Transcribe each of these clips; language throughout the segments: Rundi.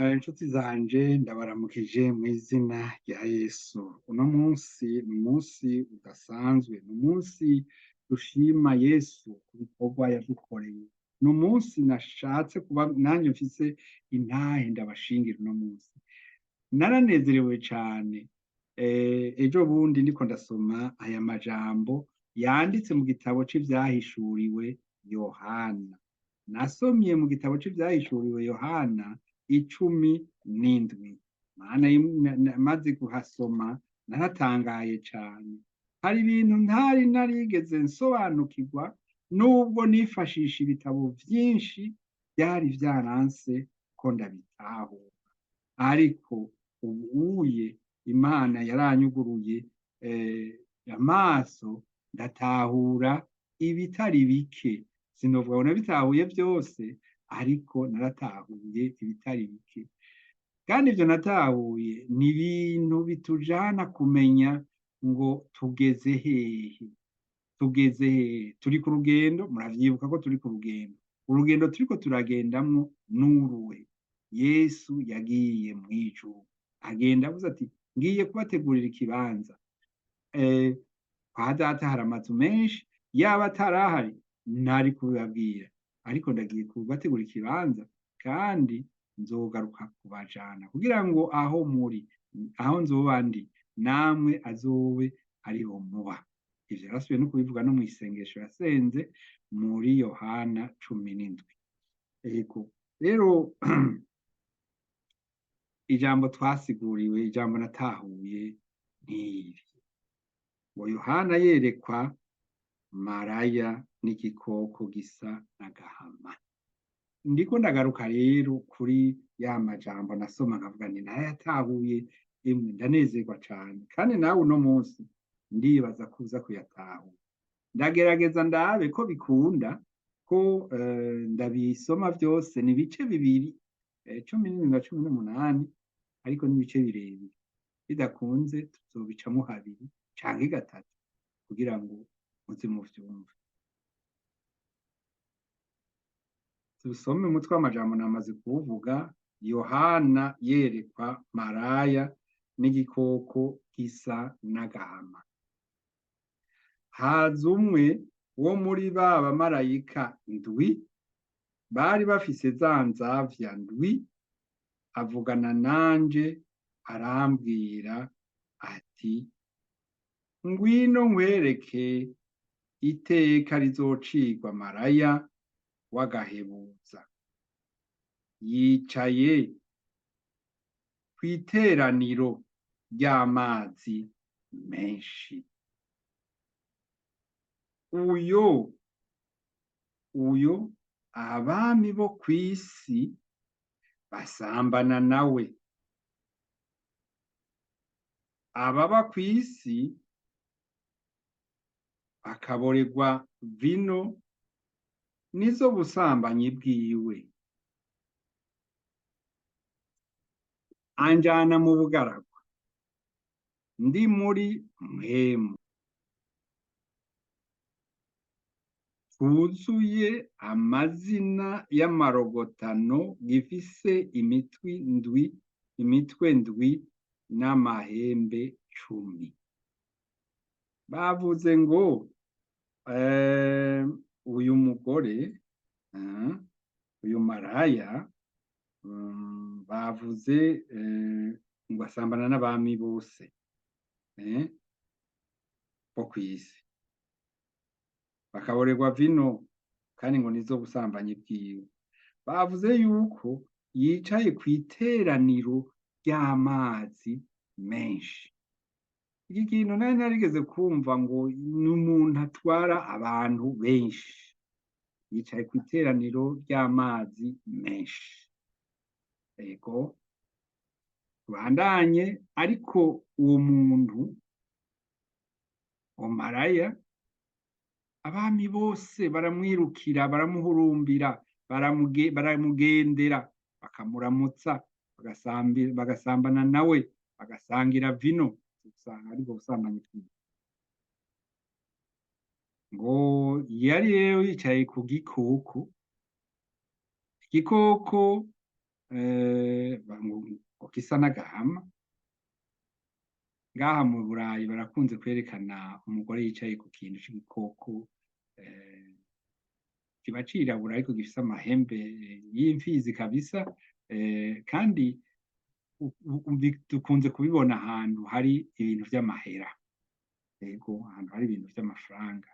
Inshuti zanje ndabaramukije mw'izina rya Yesu. Uno munsi ni umunsi udasanzwe, ni umunsi dushima Yesu ku bikorwa yadukoreye. Ni umunsi nashatse kuba nanje mfise intahe ndabashingira uno munsi. Naranezerewe cane, ejo bundi ndiko ndasoma aya majambo yanditse mu gitabo c'ivyahishuriwe Yohana. Nasomye mu gitabo c'ivyahishuriwe Yohana 17. Mana maze kuhasoma naratangaye cane. Hari ibintu ntari narigeze nsobanukirwa nubwo nifashisha ibitabo vyinshi vyari vyaranse ko ndabitahura. Ariko ubuye Imana yaranyuguruye amaso ndatahura ibitari bike. Sinovuga ngo nabitahuye vyose, ariko naratahuye ibitari bike. Kandi ivyo natahuye ni ibintu bitujana kumenya ngo tugeze hehe. Tugeze hehe? Turi ku rugendo, muravyibuka ko turi ku rugendo. Urugendo turiko turagendamwo n'uruhe? Yesu yagiye mw'ijuru. Agenda avuze ati ngiye kubategurira ikibanza. Kwa data hari amazu menshi, yaba atarahari ntari kubibabwira. Ariko ndagiye kubategurira ikibanza kandi nzogaruka kubajana kugira ngo aho muri, aho nzoba ndi, namwe azobe ariho muba. Ivyo yarasubiye no kubivuga no mw'isengesho yasenze muri Yohana 17. Ego rero ijambo twasiguriwe, ijambo natahuye n'iri ngo Yohana yerekwa maraya n'igikoko gisa n'agahama. Ndiko ndagaruka rero kuri ya majambo nasoma nkavuga nti narayatahuye, ndanezerwa cane. Kandi nawe uno munsi ndibaza kuza kuyatahura. Ndagerageza ndabe ko bikunda ko ndabisoma vyose. Ni ibice bibiri, 17 na 18, ariko ni ibice birebire. Bidakunze tuzobicamwo habiri canke gatatu kugira ngo muze muvyumve. Tusome umutwe w'amajambo namaze kuwuvuga. Yohana yerekwa maraya n'igikoko gisa n'agahama. Haza umwe wo muri ba bamarayika ndwi bari bafise za nzavya ndwi, avugana nanje arambwira ati ngwino nkwereke iteka rizocigwa maraya w'agahebuza. Yicaye kw'iteraniro ry'amazi menshi. Uyo abami bo kw'isi basambana nawe. Ababa kw'isi bakaborerwa vino nizo busambanyi bwiwe. Anjana mu bugaragwa ndi muri mpwemu, twuzuye amazina y'amarogotano gifise imitwe ndwi n'amahembe 10. Bavuze ngo uyu mugore, uyu maraya, bavuze ngo asambana n'abami bose bo kw'isi, bakaborerwa vino kandi ngo nizo busambanyi bwiwe. Bavuze yuko yicaye kw'iteraniro ry'amazi menshi. Iki kintu nari narigeze kumva ngo ni umuntu atwara abantu benshi. Yicaye kw'iteraniro ry'amazi menshi. Ego tubandanye. Ariko uwo muntu, uwo maraya, abami bose baramwirukira, baramuhurumbira, baramugendera, bakamuramutsa, bagasambana nawe, bagasangira vino. Usanga aribwo busambanyi bwiwe. Ngo yari rero yicaye ku gikoko. Igikoko ngo gisa n'agahama. Ngaha mu Burayi barakunze kwerekana umugore yicaye ku kintu c'igikoko kiba cirabura ariko gifise amahembe y'imfizi kabisa, kandi dukunze kubibona ahantu hari ibintu vy'amahera, yego ahantu hari ibintu vy'amafaranga.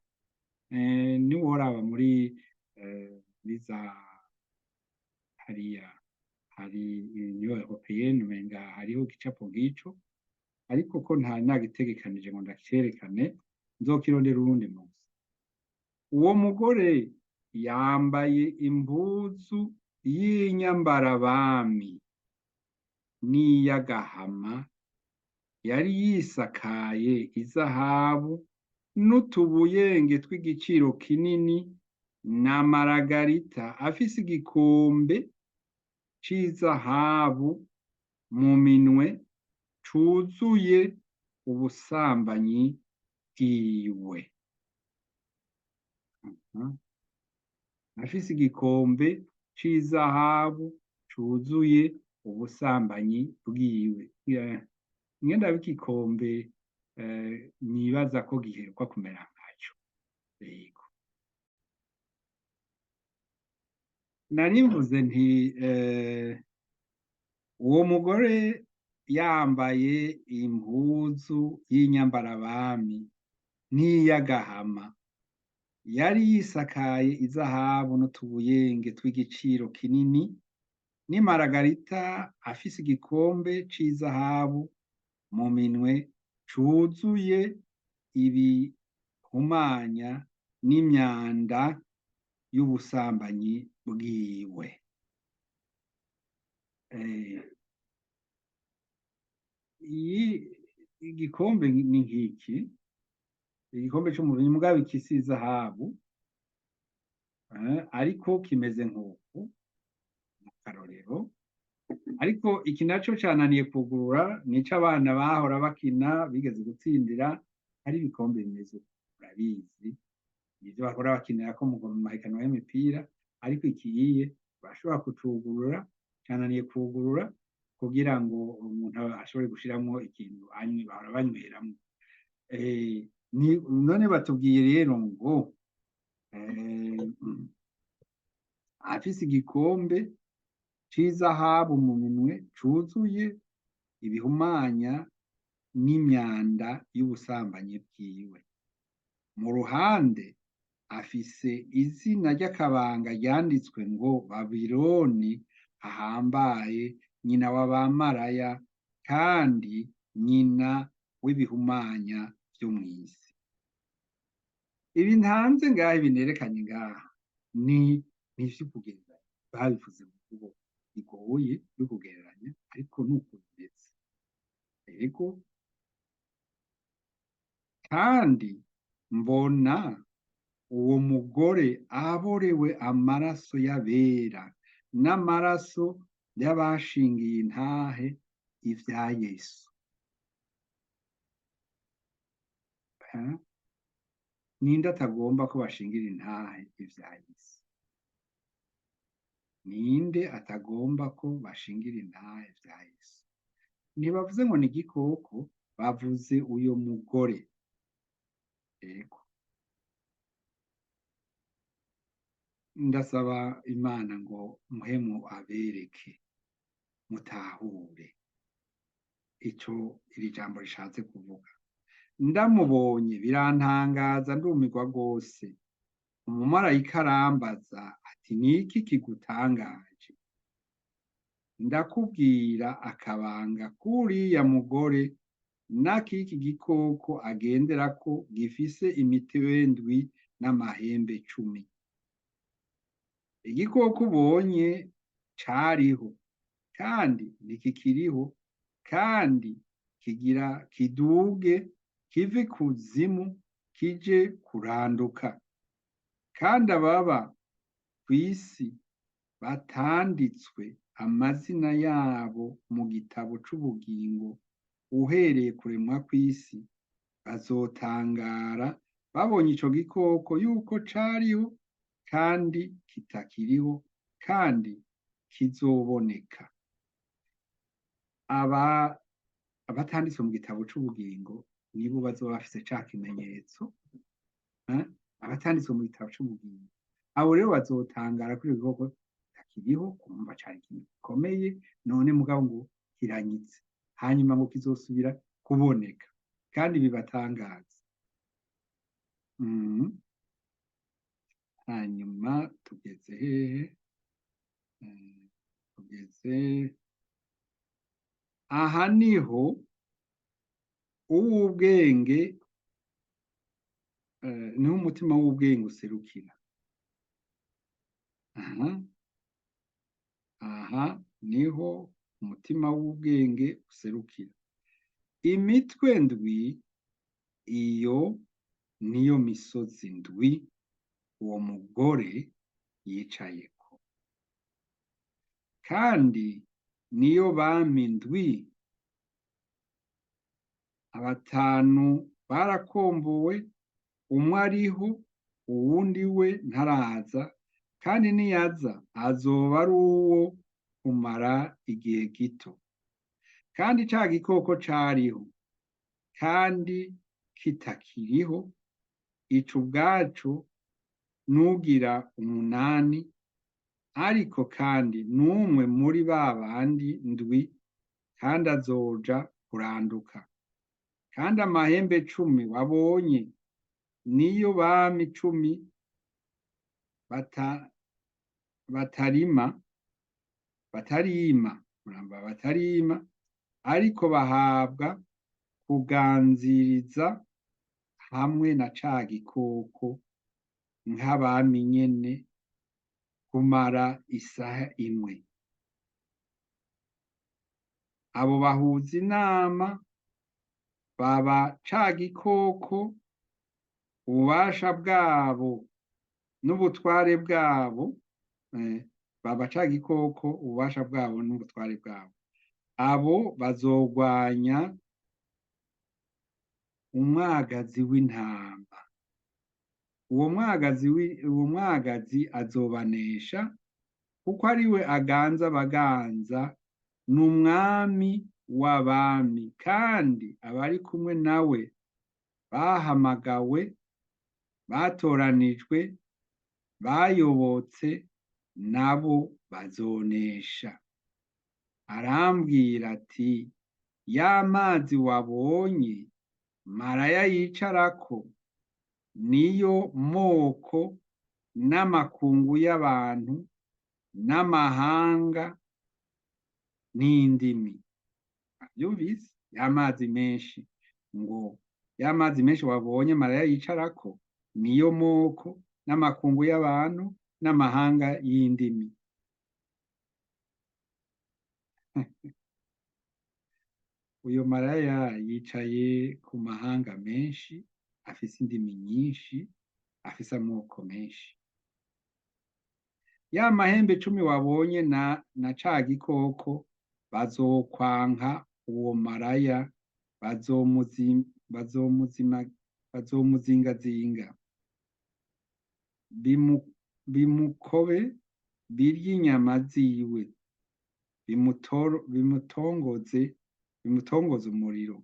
Niworaba muri za hariya hari Union Européenne umenga hariho igicapo nk'ico, ariko ko ntari nagitegekanije ngo ndacerekane, nzokirondera uwundi munsi. Uwo mugore yambaye impuzu y'inyambarabami n'iy'agahama, yari yisakaye izahabu n'utubuyenge tw'igiciro kinini na maragarita, afise igikombe c'izahabu mu minwe cuzuye ubusambanyi bwiwe. Afise igikombe c'izahabu cuzuye ubusambanyi bwiwe. Mwenda w'igikombe nibaza ko giheruka kumera nkaco. Yego. Nari mvuze nti uwo mugore yambaye impuzu y'inyambarabami n'iy'agahama, yari yisakaye izahabu n'utubuyenge tw'igiciro kinini n'imaragarita, afise igikombe c'izahabu mu minwe cuzuye ibihumanya n'imyanda y'ubusambanyi bwiwe. Igikombe ni nk'iki, igikombe c'umubiri mugabo gifise izahabu, ariko kimeze nk'uku akarorero, ariko iki naco cananiye kugurura, nico abana bahora bakina bigeze gutsindira, ari ibikombe bimeze urabizi, ivyo bahora bakinirako mu mahiganwa y'imipira, ariko ikiye bashobora kucugurura, cananiye kugurura kugira ngo umuntu ashobore gushiramwo ikintu bahora banyweramwo. None batubwiye rero ngo afise igikombe c'izahabu mu minwe cuzuye ibihumanya n'imyanda y'ubusambanyi bwiwe. Mu ruhande afise izina ry'akabanga ryanditswe ngo Babironi ahambaye, nyina w'abamaraya kandi nyina w'ibihumanya vyo mw'isi. Ibi ntanze ngaha, ibi nerekanye ngaha ni ivy'ukugereranya, babivuze mu buryo bigoye byo kugereranya, ariko nuko bimeze. Yego, kandi mbona uwo mugore aborewe amaraso y'abera n'amaraso y'abashingiye intahe ivya Yesu. Ninde atagomba ko bashingira intahe ivya Yesu? Ninde atagomba ko bashingira intahe ivya Yesu? Ntibavuze ngo ni igikoko, bavuze uyo mugore. Yego. Ndasaba Imana ngo muhemu abereke, mutahure ico iri jambo rishatse kuvuga. Ndamubonye birantangaza, ndumirwa rwose. Umumarayika arambaza ati niki kigutangaje? Ndakubwira akabanga k'uriya mugore n'akiki gikoko agenderako gifise imitwe ndwi n'amahembe 10. Igikoko ubonye cariho kandi ntikikiriho, kandi kigira kiduge kive kuzimu kije kuranduka, kandi ababa kw'isi batanditswe amazina yabo mu gitabo c'ubugingo uhereye kuremwa kw'isi bazotangara babonye ico gikoko yuko cariho kandi kitakiriho kandi kizoboneka. aba abatanditswe mu gitabo c'ubugingo nibo bazoba bafise ca kimenyetso, abatanditswe mu gitabo c'ubugingo abo rero bazotangara kuri ico gikoko kiriho, kumva cari ikintu gikomeye, none mugabo ngo kiranyitse, hanyuma ngo kizosubira kuboneka kandi bibatangaza. Hanyuma tugeze hehe? Tugeze aha niho uw'ubwenge, niho umutima w'ubwenge userukira. Aha niho umutima w'ubwenge userukira. Imitwe ndwi, iyo niyo misozi ndwi uwo mugore yicayeko, kandi niyo bami ndwi. Batanu barakombowe, umwe ariho, uwundi we ntaraza, kandi niyaza azoba ari uwo kumara igihe gito. Kandi ca gikoko cariho kandi kitakiriho, ico ubwaco n'ugira umunani, ariko kandi n'umwe muri ba bandi ndwi, kandi azoja kuranduka. Kandi amahembe 10 wabonye niyo bami 10 batarima, ariko bahabwa kuganziriza hamwe na ca gikoko nk'abami nyene kumara isaha imwe. Abo bahuza inama baba ca gikoko, ububasha bwabo n'ubutware bwabo, baba ca gikoko, ububasha bwabo n'ubutware bwabo. Abo bazogwanya umwagazi w'intama. Uwo mwagazi azobanesha, kuko ari we aganza abaganza, n'umwami w'abami, kandi abari kumwe nawe bahamagawe, batoranijwe, bayobotse, nabo bazonesha. Arambwira ati, ya mazi wabonye maraya yicarako, niyo moko n'amakungu y'abantu n'amahanga n'indimi. Avyumvise? Ya mazi menshi, ngo ya mazi menshi wabonye maraya yicarako, niyo moko n'amakungu y'abantu n'amahanga y'indimi. Uyo maraya yicaye ku mahanga menshi, afise indimi nyinshi, afise amoko menshi. Ya mahembe 10 wabonye na ca gikoko bazokwanka uwo maraya, bazomuzingazinga, bimukobe, birye inyama ziwe, bimutongoze umuriro.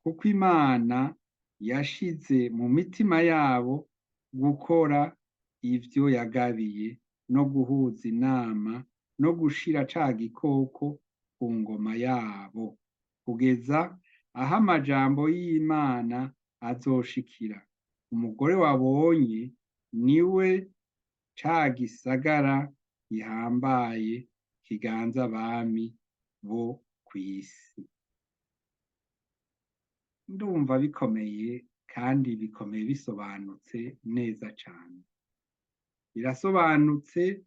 Kuko Imana yashize mu mitima yabo gukora ivyo yagabiye, no guhuza inama, no gushira ca gikoko ku ngoma yabo, kugeza aho amajambo y'Imana azoshikira. Umugore wabonye niwe ca gisagara gihambaye kiganza abami bo kw'isi. Ndumva bikomeye, kandi bikomeye bisobanutse neza cane. Birasobanutse,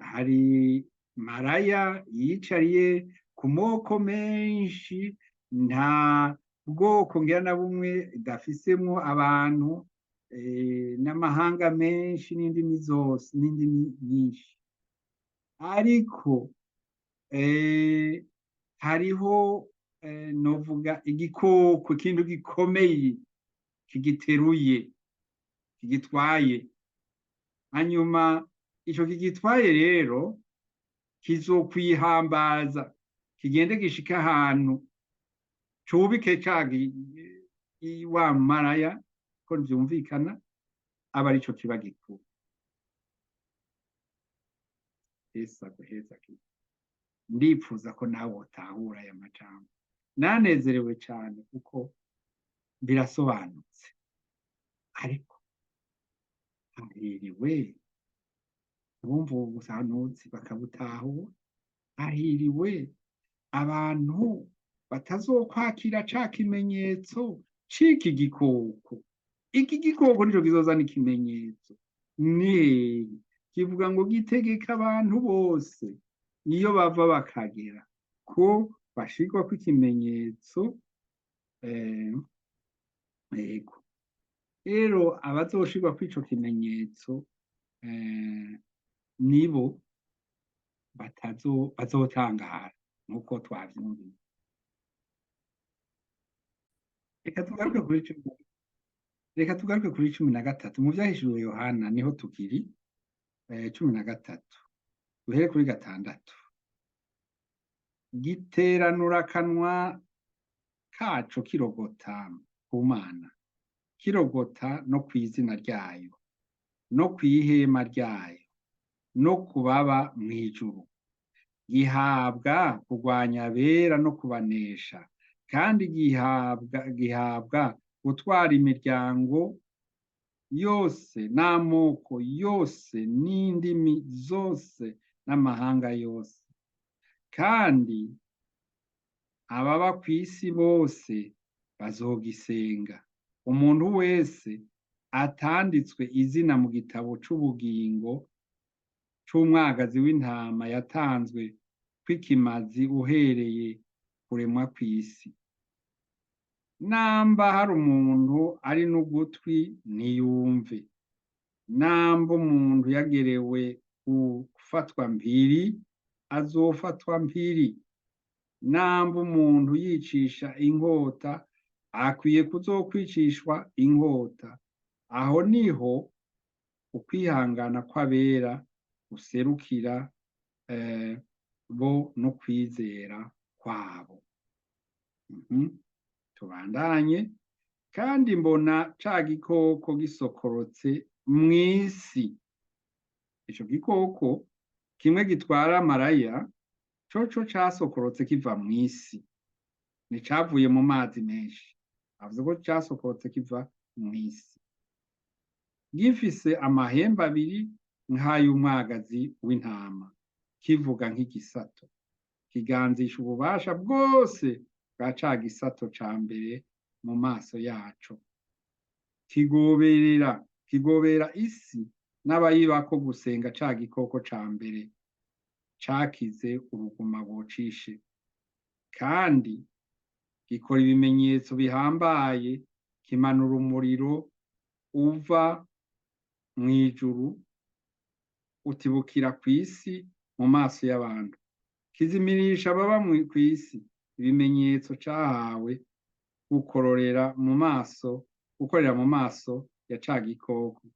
hari maraya yicariye ku moko menshi, nta bwoko ngira na bumwe idafisemwo abantu, n'amahanga menshi n'indimi zose, n'indimi nyinshi. Ariko hariho novuga igikoko, ikintu gikomeye kigiteruye, kigitwaye. Hanyuma ico kigitwaye rero kizokwihambaza kigende gishika ahantu cubike wa maraya ko vyumvikana aba arico kiba gikuru. Yesu aguhezagire. Ndipfuza ko nawe wotahura aya majambo. Nanezerewe cane kuko birasobanutse, ariko hahiriwe abumva ubu buhanuzi bakabutahura, hahiriwe abantu batazokwakira ca kimenyetso c'iki gikoko. Iki gikoko nico kizozana ikimenyetso. Ni kivuga ngo gitegeka abantu bose iyo bava bakagera ko bashirwako ikimenyetso. Yego rero abazoshirwako ico kimenyetso nibo bazotangara nk'uko twavyumvise. Reka tugaruke kuri 13 mu vyahishuriwe Yohana, niho tukiri 13 duhere kuri 6. Giteranura akanwa kaco kirogota ku Mana, kirogota no kw'izina ryayo, no kw'ihema ryayo, no kubaba mw'ijuru. Gihabwa kurwanya abera no kubanesha, kandi gihabwa gutwara imiryango yose n'amoko yose n'indimi zose n'amahanga yose. Kandi ababa kw'isi bose bazogisenga. Umuntu wese atanditswe izina mu gitabo c'ubugingo c'umwagazi w'intama yatanzwe kw'ikimazi uhereye kuremwa kw'isi. Namba hari umuntu ari n'ugutwi niyumve. Namba umuntu yagerewe gufatwa mpiri azofatwa mpiri. Namba umuntu yicisha inkota akwiye kuzokwicishwa inkota. Aho niho ukwihangana kw'abera userukira bo no kwizera kwabo. Tubandanye. Kandi mbona ca gikoko gisokorotse mw'isi. Ico gikoko kimwe gitwara maraya coco casokorotse kiva mw'isi, nticavuye mu mazi menshi, avuze ko casokorotse kiva mw'isi. Gifise amahembe abiri nk'ay'umwagazi w'intama, kivuga nk'igisato, kiganzisha ububasha bwose bwa ca gisato ca mbere mu maso yaco. Kigobera isi n'abayibako gusenga ca gikoko ca mbere cakize uruguma bocishe. Kandi gikora ibimenyetso bihambaye, kimanura umuriro uva mw'ijuru utibukira kw'isi mu maso y'abantu. Kizimirisha ababa kw'isi ibimenyetso cahawe gukorera mu maso ya ca gikoko.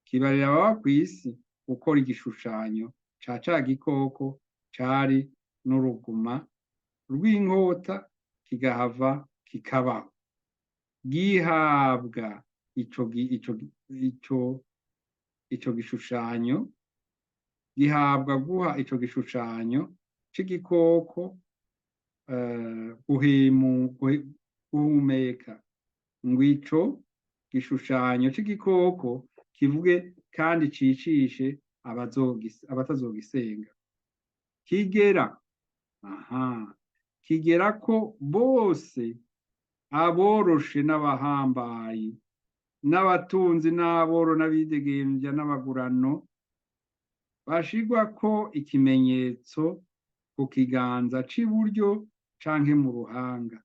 Kibarira ababa kw'isi gukora igishushanyo ca ca gikoko cari n'uruguma rw'inkota, kigahava kikabaho. Gihabwa ico gishushanyo, gihabwa guha ico gishushanyo c'igikoko guhumeka. Ngo ico gishushanyo c'igikoko kivuge kandi cicishe abatazogisenga. Kigera ko bose, aboroshe n'abahambaye, n'abatunzi n'aboro n'abidegemvya n'abagurano, bashirwako ikimenyetso ku kiganza c'iburyo canke mu ruhanga.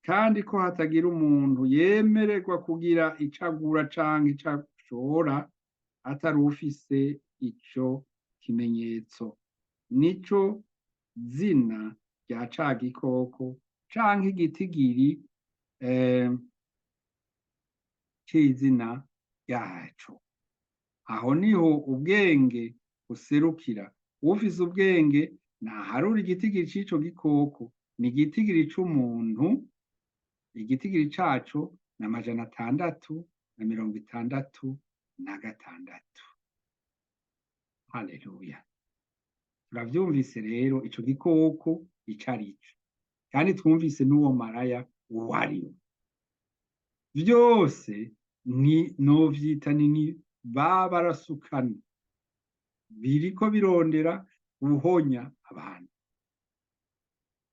Kandi ko hatagira umuntu yemererwa kugira ico agura canke ico ashora atari ufise ico kimenyetso. Nico zina rya ca gikoko canke igitigiri c'izina ryaco. Aho niho ubwenge buserukira, ufise ubwenge naharure igitigiri c'ico gikoko, ni igitigiri c'umuntu, igitigiri caco ni 666. Haleluya! Turavyumvise rero ico gikoko ico arico, kandi twumvise n'uwo maraya uwo ari we. Vyose novyita ni babarasukana, biriko birondera guhonya abantu.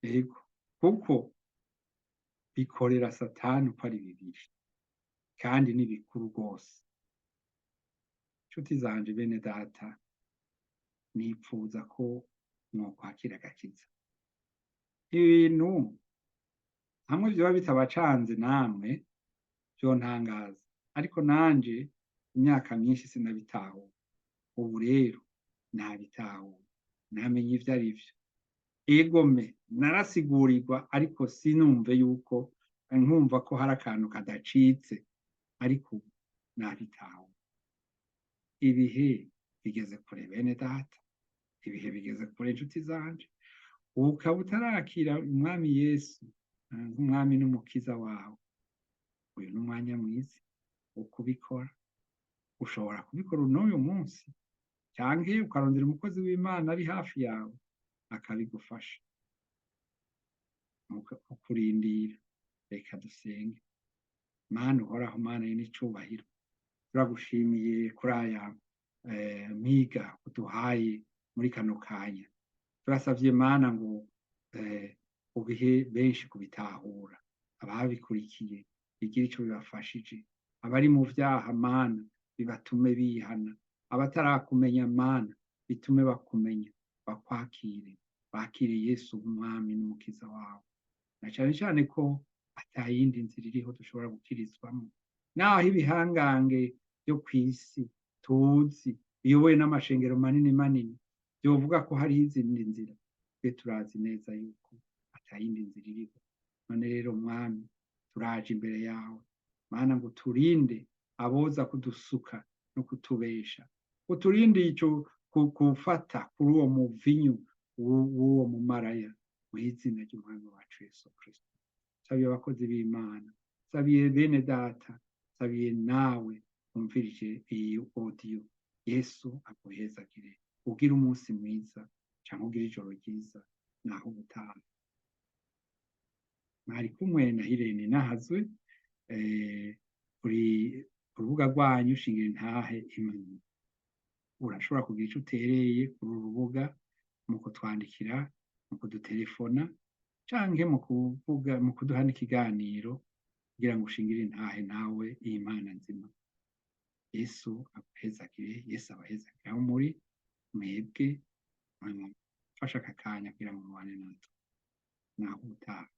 Ego, kuko bikorera Satani uko ari bibiri, kandi ni bikuru rwose. Nshuti zanje bene data, nipfuza ko mwokwakira agakiza. Ibintu hamwe vyoba bitabacanze namwe vyontangaza, ariko nanje imyaka myinshi sinabitahura. Ubu rero nabitahuye, namenye ivyo ari vyo. Egome narasigurirwa, ariko sinumve yuko nkumva ko hari akantu kadacitse, ariko ubu nabitahuye. Ibihe bigeze kure bene data, ibihe bigeze kure nshuti zanje. Ukaba utarakira umwami Yesu nk'umwami n'umukiza wawe, uyu ni umwanya mwiza wo kubikora. Ushobora kubikora n'uyu munsi, canke ukarondera umukozi w'Imana ari hafi yawe akabigufasha. Ukurindira, reka dusenge. Mana uhoraho, Mana y'icubahiro, turagushimiye kuri aya miga uduhaye muri kano kanya. Turasavye Mana ngo ubihe benshi kubitahura, ababikurikiye bigire ico bibafashije, abari mu vyaha Mana bibatume bihana, abatarakumenya Mana bitume bakumenya, bakwakire, bakire Yesu umwami n'umukiza wawe. Na cane cane ko atayindi nzira iriho dushobora gukirizwamo, naho ibihangange vyo kw'isi tuzi biyobowe n'amashengero manini manini vyovuga ko hariho izindi nzira, twe turazi neza yuko atayindi nzira iriho. None rero mwami, turaje imbere yawe Mana ngo turinde aboza kudusuka no kutubesha, uturinde ico gufata kuri uwo muvinyu w'uwo mumaraya, mw'izina ry'umwami wacu Yesu Kristo. Sabiye abakozi b'Imana, sabiye bene data, sabiye nawe umvirije iyi audio. Yesu aguhezagire, ugire umunsi mwiza canke ugire ijoro ryiza, naho ubutaha. Mwari kumwe na Irene Nahazwe kuri urubuga rwanyu Shingira Intahe Imana. Urashobora kugira ico utereye kuri uru rubuga mu kutwandikira, mu kudutelefona, canke mu kuduha n'ikiganiro kugira ngo ushingire intahe nawe Imana nzima. Yesu aguhezagire, Yesu abahezagire aho muri mwebwe, mufashe aka kanya kugira ngo mubane natwe, naho ubutaha.